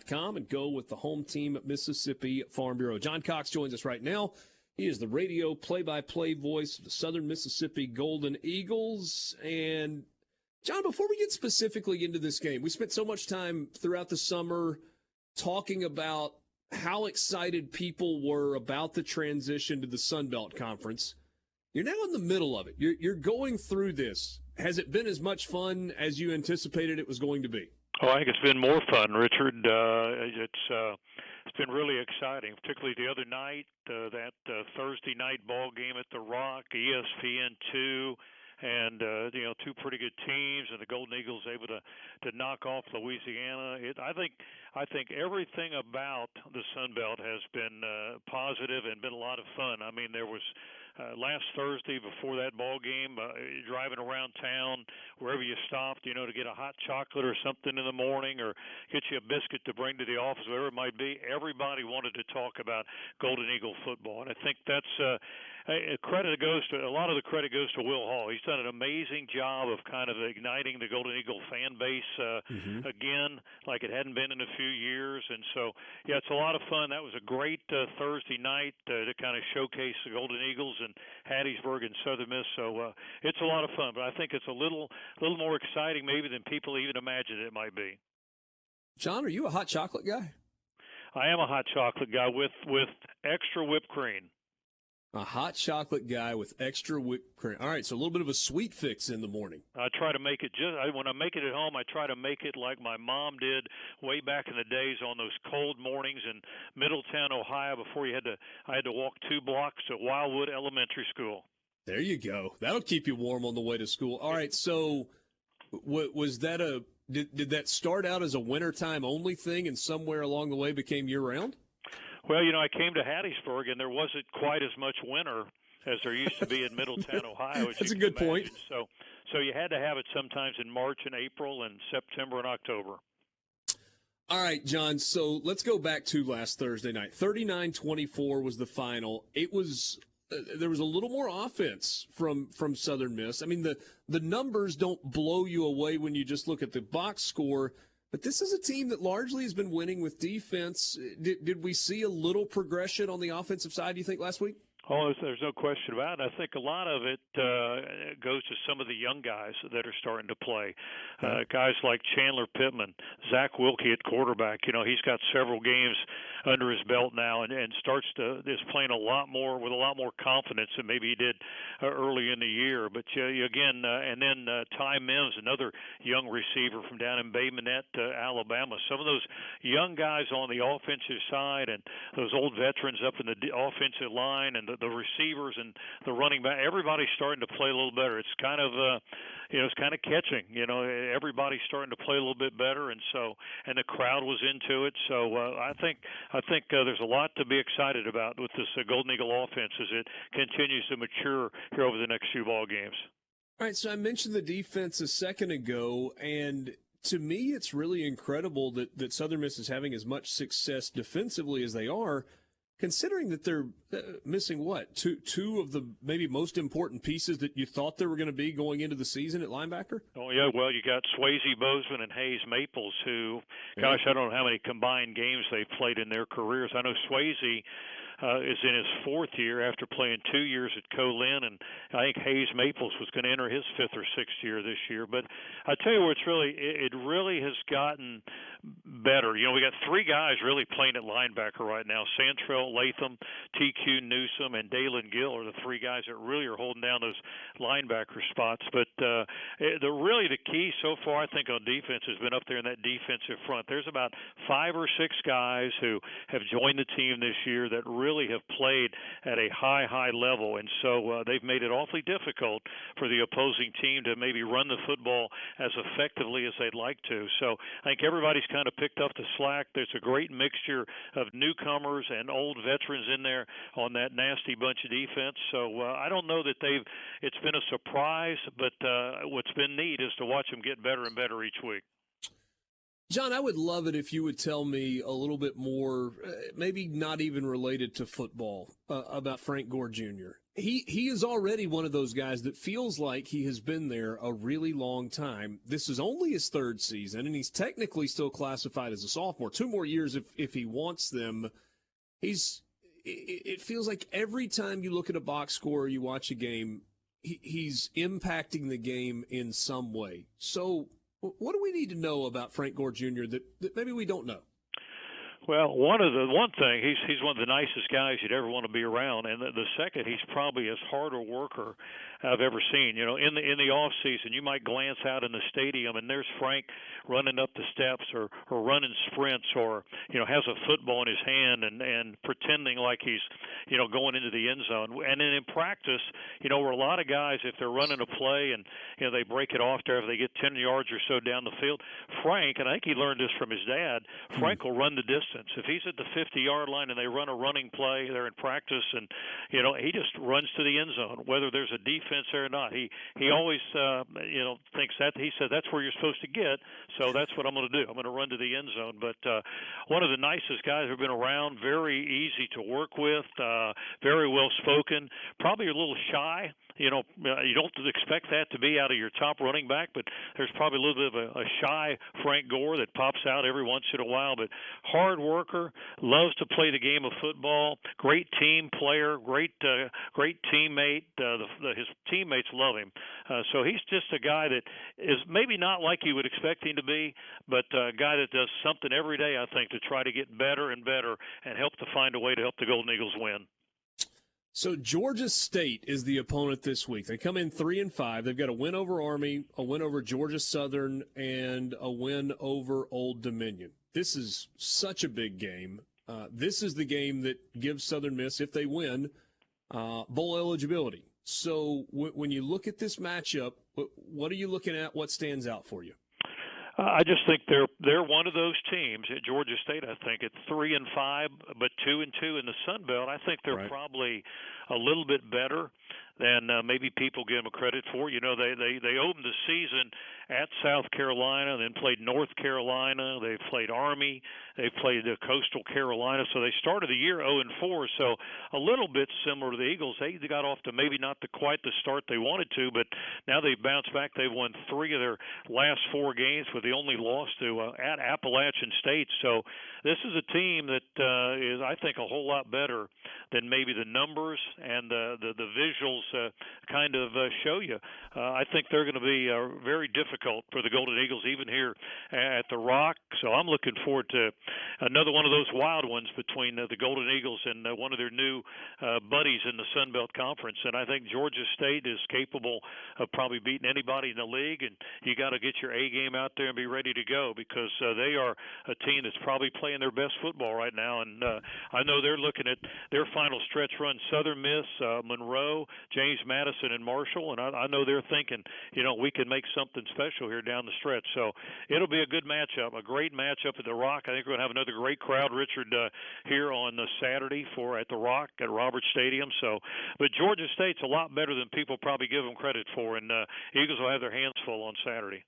SuperTalk.com and go with the home team, Mississippi Farm Bureau. John Cox joins us right now. He is the radio play-by-play voice of the Southern Mississippi Golden Eagles. And, John, before we get specifically into this game, we spent so much time throughout the summer talking about how excited people were about the transition to the Sun Belt Conference. You're now in the middle of it. You're going through this. Has it been as much fun as you anticipated it was going to be? Oh, I think it's been more fun, Richard. It's been really exciting, particularly the other night, that Thursday night ball game at the Rock, ESPN2, and two pretty good teams, and the Golden Eagles able to knock off Louisiana. I think everything about the Sun Belt has been positive and been a lot of fun. I mean, there was last Thursday before that ball game, driving around town, wherever you stopped, to get a hot chocolate or something in the morning, or get you a biscuit to bring to the office, whatever it might be. Everybody wanted to talk about Golden Eagle football, and I think that's a lot of the credit goes to Will Hall. He's done an amazing job of kind of igniting the Golden Eagle fan base again, like it hadn't been in a few years. And so, yeah, it's a lot of fun. That was a great Thursday night to kind of showcase the Golden Eagles in Hattiesburg and Southern Miss. So it's a lot of fun, but I think it's a little more exciting maybe than people even imagined it might be. John, are you a hot chocolate guy? I am a hot chocolate guy with extra whipped cream. A hot chocolate guy with extra whipped cream. All right, so a little bit of a sweet fix in the morning. I try to make it when I make it at home, I try to make it like my mom did way back in the days on those cold mornings in Middletown, Ohio, before I had to walk 2 blocks to Wildwood Elementary School. There you go. That'll keep you warm on the way to school. All right, so was that did that start out as a wintertime only thing and somewhere along the way became year-round? Well, I came to Hattiesburg, and there wasn't quite as much winter as there used to be in Middletown, Ohio. That's a good point. So you had to have it sometimes in March and April and September and October. All right, John, so let's go back to last Thursday night. 39-24 was the final. It was there was a little more offense from Southern Miss. I mean, the numbers don't blow you away when you just look at the box score. But this is a team that largely has been winning with defense. Did we see a little progression on the offensive side, do you think, last week? Oh, there's no question about it. I think a lot of it goes to some of the young guys that are starting to play. Guys like Chandler Pittman, Zach Wilkie at quarterback. He's got several games under his belt now and is playing a lot more with a lot more confidence than maybe he did early in the year. But again, and then Ty Mims, another young receiver from down in Bay Minette, Alabama. Some of those young guys on the offensive side and those old veterans up in the offensive line and the receivers and the running back, everybody's starting to play a little better. It's kind of it's kind of catching. Everybody's starting to play a little bit better, and the crowd was into it. So I think there's a lot to be excited about with this Golden Eagle offense as it continues to mature here over the next few ball games. All right, so I mentioned the defense a second ago, and to me, it's really incredible that Southern Miss is having as much success defensively as they are, considering that they're missing, two of the maybe most important pieces that you thought they were going to be going into the season at linebacker? Oh, yeah, well, you got Swayze Bozeman and Hayes Maples who, gosh, I don't know how many combined games they've played in their careers. I know Swayze is in his 4th year after playing 2 years at Co-Lin, and I think Hayes Maples was going to enter his 5th or 6th year this year. But I tell you what, it really has gotten better. We got 3 guys really playing at linebacker right now: Santrell Latham, TQ Newsom, and Dalen Gill are the 3 guys that really are holding down those linebacker spots. But the key so far, I think, on defense has been up there in that defensive front. There's about 5 or 6 guys who have joined the team this year that really have played at a high level, and so they've made it awfully difficult for the opposing team to maybe run the football as effectively as they'd like to. So I think everybody's kind of picked up the slack. There's a great mixture of newcomers and old veterans in there on that nasty bunch of defense. So I don't know that it's been a surprise, but what's been neat is to watch them get better and better each week. John, I would love it if you would tell me a little bit more, maybe not even related to football, about Frank Gore Jr. He is already one of those guys that feels like he has been there a really long time. This is only his third season, and he's technically still classified as a sophomore. 2 more years if he wants them. It feels like every time you look at a box score or you watch a game, he's impacting the game in some way. So what do we need to know about Frank Gore Jr. that maybe we don't know? Well, one thing, he's one of the nicest guys you'd ever want to be around, and the second, he's probably as hard a worker I've ever seen. In the off season, you might glance out in the stadium, and there's Frank running up the steps or running sprints, or has a football in his hand and pretending like he's going into the end zone. And then in practice, where a lot of guys, if they're running a play and they break it off there, if they get 10 yards or so down the field, Frank, and I think he learned this from his dad, Frank will run the distance. If he's at the 50-yard line and they run a running play, they're in practice, and he just runs to the end zone, whether there's a defense there or not. He always thinks that, he said, that's where you're supposed to get, so that's what I'm going to do. I'm going to run to the end zone. But one of the nicest guys who've been around, very easy to work with, very well spoken, probably a little shy. You don't expect that to be out of your top running back, but there's probably a little bit of a shy Frank Gore that pops out every once in a while. But hard worker, loves to play the game of football, great team player, great teammate. His teammates love him. So he's just a guy that is maybe not like you would expect him to be, but a guy that does something every day, I think, to try to get better and better and help to find a way to help the Golden Eagles win. So Georgia State is the opponent this week. They come in 3-5. They've got a win over Army, a win over Georgia Southern, and a win over Old Dominion. This is such a big game. This is the game that gives Southern Miss, if they win, bowl eligibility. So when you look at this matchup, what are you looking at? What stands out for you? I just think they're one of those teams at Georgia State. I think at 3-5, but 2-2 in the Sun Belt. I think they're probably a little bit better than maybe people give them credit for. They opened the season at South Carolina, then played North Carolina. They played Army. They played Coastal Carolina. So they started the year 0-4. So a little bit similar to the Eagles. They got off to maybe not quite the start they wanted to, but now they've bounced back. They've won 3 of their last 4 games, with the only loss to at Appalachian State. So this is a team that is, I think, a whole lot better than maybe the numbers and the visuals kind of show you. I think they're going to be very difficult for the Golden Eagles, even here at the Rock. So I'm looking forward to another one of those wild ones between the Golden Eagles and one of their new buddies in the Sun Belt Conference. And I think Georgia State is capable of probably beating anybody in the league. And you got to get your A game out there and be ready to go, because they are a team that's probably playing their best football right now. And I know they're looking at their final stretch run: Southern Miss, Monroe, James Madison, and Marshall. And I know they're thinking, we can make something special here down the stretch. So it'll be a good matchup, a great matchup at the Rock. I think we're going to have another great crowd, Richard, here on Saturday at the Rock at Roberts Stadium. So, but Georgia State's a lot better than people probably give them credit for, and Eagles will have their hands full on Saturday.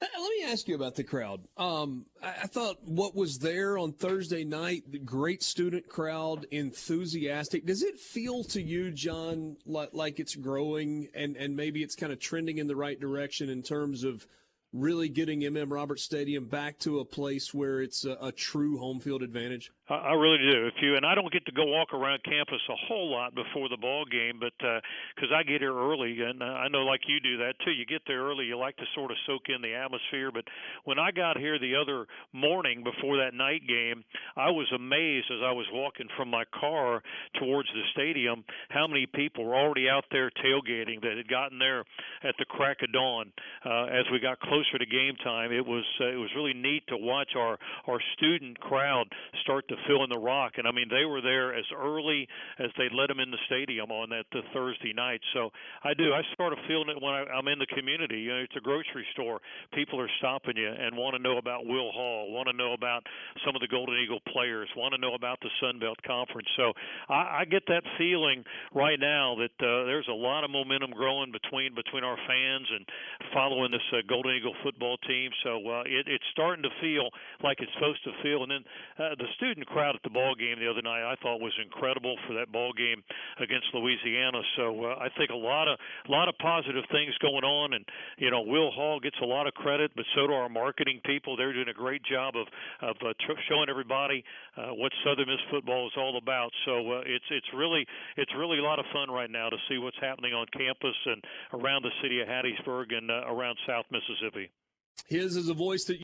Let me ask you about the crowd. I thought what was there on Thursday night, the great student crowd, enthusiastic. Does it feel to you, John, like it's growing and maybe it's kind of trending in the right direction in terms of really getting Roberts Stadium back to a place where it's a true home field advantage? I really do. And I don't get to go walk around campus a whole lot before the ball game, but because I get here early, and I know like you do that too. You get there early, you like to sort of soak in the atmosphere. But when I got here the other morning before that night game, I was amazed as I was walking from my car towards the stadium how many people were already out there tailgating that had gotten there at the crack of dawn. As we got closer to game time, it was really neat to watch our student crowd start to fill in the rock. And I mean, they were there as early as they let them in the stadium on that Thursday night. So I started feeling it when I'm in the community. You know, it's a grocery store. People are stopping you and want to know about Will Hall, want to know about some of the Golden Eagle players, want to know about the Sun Belt Conference. So I get that feeling right now that there's a lot of momentum growing between our fans and following this Golden Eagle football team. So it's starting to feel like it's supposed to feel. And then the student crowd at the ball game the other night, I thought was incredible for that ball game against Louisiana. So I think a lot of positive things going on. And you know, Will Hall gets a lot of credit, but so do our marketing people. They're doing a great job of showing everybody what Southern Miss football is all about. So it's really a lot of fun right now to see what's happening on campus and around the city of Hattiesburg and around South Mississippi. His is a voice that